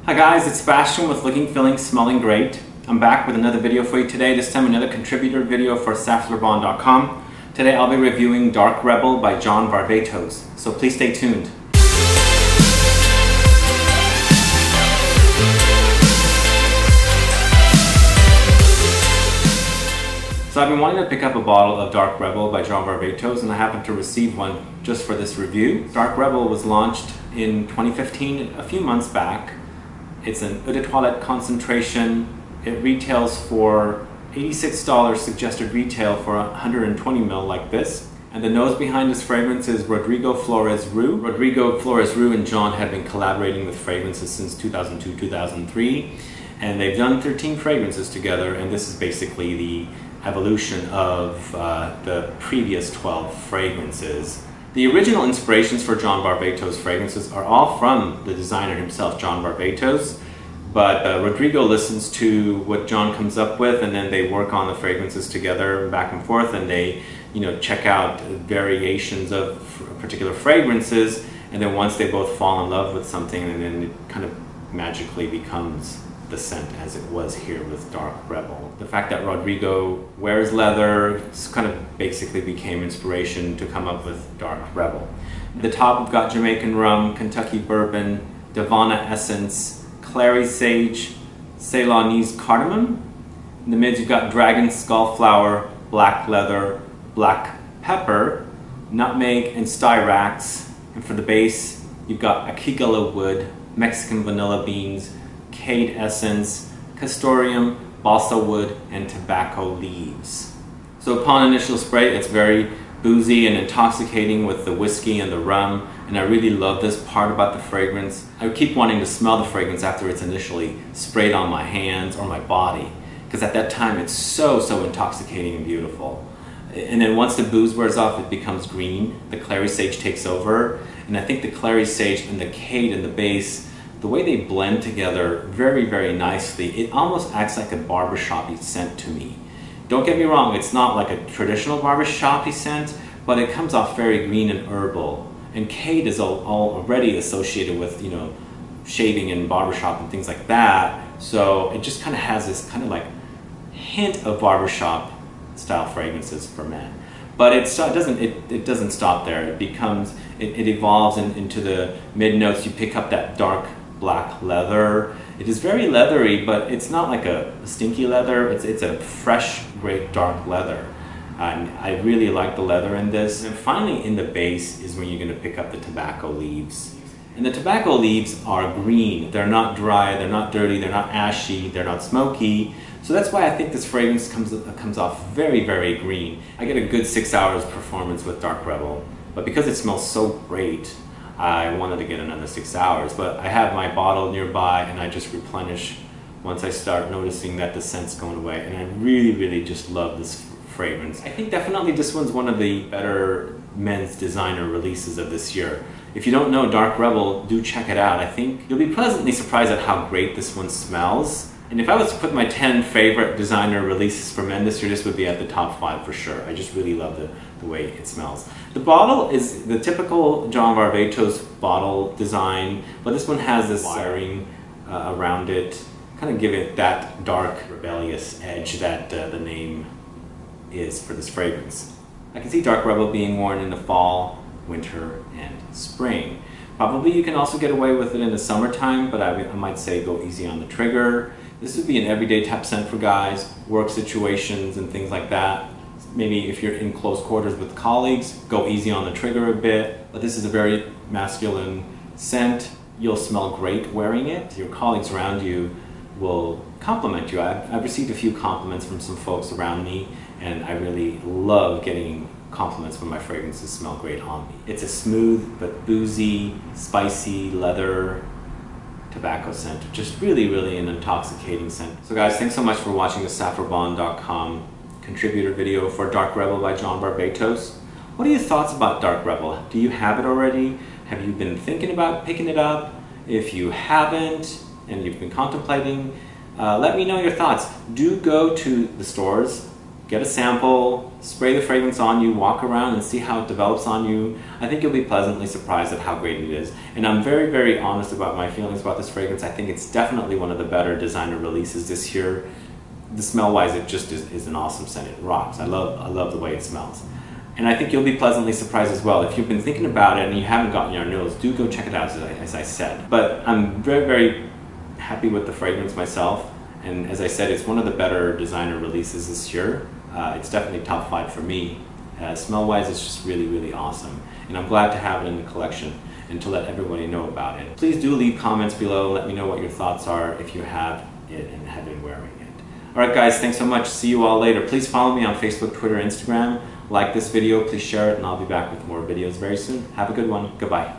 Hi guys, it's Sebastian with Looking, Feeling, Smelling Great. I'm back with another video for you today, this time another contributor video for SafflerBond.com. Today I'll be reviewing Dark Rebel by John Varvatos, so please stay tuned. So I've been wanting to pick up a bottle of Dark Rebel by John Varvatos, and I happened to receive one just for this review. Dark Rebel was launched in 2015, a few months back. It's an eau de toilette concentration. It retails for $86 suggested retail for 120 ml like this. And the nose behind this fragrance is Rodrigo Flores-Roux. Rodrigo Flores-Roux and John have been collaborating with fragrances since 2002-2003. And they've done 13 fragrances together, and this is basically the evolution of the previous 12 fragrances. The original inspirations for John Varvatos fragrances are all from the designer himself, John Varvatos, but Rodrigo listens to what John comes up with, and then they work on the fragrances together back and forth, and they check out variations of particular fragrances, and then once they both fall in love with something, and then it kind of magically becomes the scent as it was here with Dark Rebel. The fact that Rodrigo wears leather kind of basically became inspiration to come up with Dark Rebel. At the top we've got Jamaican rum, Kentucky bourbon, Davana essence, clary sage, Ceylonese cardamom. In the mids you've got dragon skull flower, black leather, black pepper, nutmeg and styrax. And for the base you've got akigala wood, Mexican vanilla beans, cade essence, castoreum, balsa wood, and tobacco leaves. So upon initial spray, it's very boozy and intoxicating with the whiskey and the rum, and I really love this part about the fragrance. I keep wanting to smell the fragrance after it's initially sprayed on my hands or my body, because at that time it's so intoxicating and beautiful. And then once the booze wears off, it becomes green. The clary sage takes over, and I think the clary sage and the cade in the base, the way they blend together very nicely, it almost acts like a barbershop-y scent to me. Don't get me wrong, it's not like a traditional barbershop-y scent, but it comes off very green and herbal. And cade is already associated with, shaving and barbershop and things like that. So it just kind of has this kind of like hint of barbershop style fragrances for men. But it doesn't stop there. It evolves into the mid notes. You pick up that dark black leather. It is very leathery, but it's not like a stinky leather. It's a fresh, great dark leather. And I really like the leather in this. And finally in the base is when you're going to pick up the tobacco leaves. And the tobacco leaves are green. They're not dry, they're not dirty, they're not ashy, they're not smoky. So that's why I think this fragrance comes off very green. I get a good 6 hours performance with Dark Rebel, but because it smells so great, I wanted to get another 6 hours, but I have my bottle nearby and I just replenish once I start noticing that the scent's going away, and I really just love this fragrance. I think definitely this one's one of the better men's designer releases of this year. If you don't know Dark Rebel, do check it out. I think you'll be pleasantly surprised at how great this one smells. And if I was to put my 10 favorite designer releases for men this year, this would be at the top 5 for sure. I just really love the way it smells. The bottle is the typical John Varvatos bottle design, but this one has this wiring around it, kind of give it that dark, rebellious edge that the name is for this fragrance. I can see Dark Rebel being worn in the fall, winter, and spring. Probably you can also get away with it in the summertime, but I might say go easy on the trigger. This would be an everyday type scent for guys, work situations and things like that. Maybe if you're in close quarters with colleagues, go easy on the trigger a bit. But this is a very masculine scent. You'll smell great wearing it. Your colleagues around you will compliment you. I've received a few compliments from some folks around me, and I really love getting compliments when my fragrances smell great on me. It's a smooth but boozy, spicy leather tobacco scent. Just really an intoxicating scent. So guys, thanks so much for watching the SafflerBond.com contributor video for Dark Rebel by John Varvatos. What are your thoughts about Dark Rebel? Do you have it already? Have you been thinking about picking it up? If you haven't and you've been contemplating, let me know your thoughts. Do go to the stores get a sample, spray the fragrance on you, walk around and see how it develops on you. I think you'll be pleasantly surprised at how great it is. And I'm very, very honest about my feelings about this fragrance. I think it's definitely one of the better designer releases this year. The smell-wise, it just is an awesome scent. It rocks. I love the way it smells. And I think you'll be pleasantly surprised as well. If you've been thinking about it and you haven't gotten your nose, do go check it out, as I said. But I'm very, very happy with the fragrance myself. And as I said, it's one of the better designer releases this year. It's definitely top 5 for me. Smell-wise, it's just really, really awesome. And I'm glad to have it in the collection and to let everybody know about it. Please do leave comments below. Let me know what your thoughts are if you have it and have been wearing it. All right, guys, thanks so much. See you all later. Please follow me on Facebook, Twitter, Instagram. Like this video, please share it, and I'll be back with more videos very soon. Have a good one. Goodbye.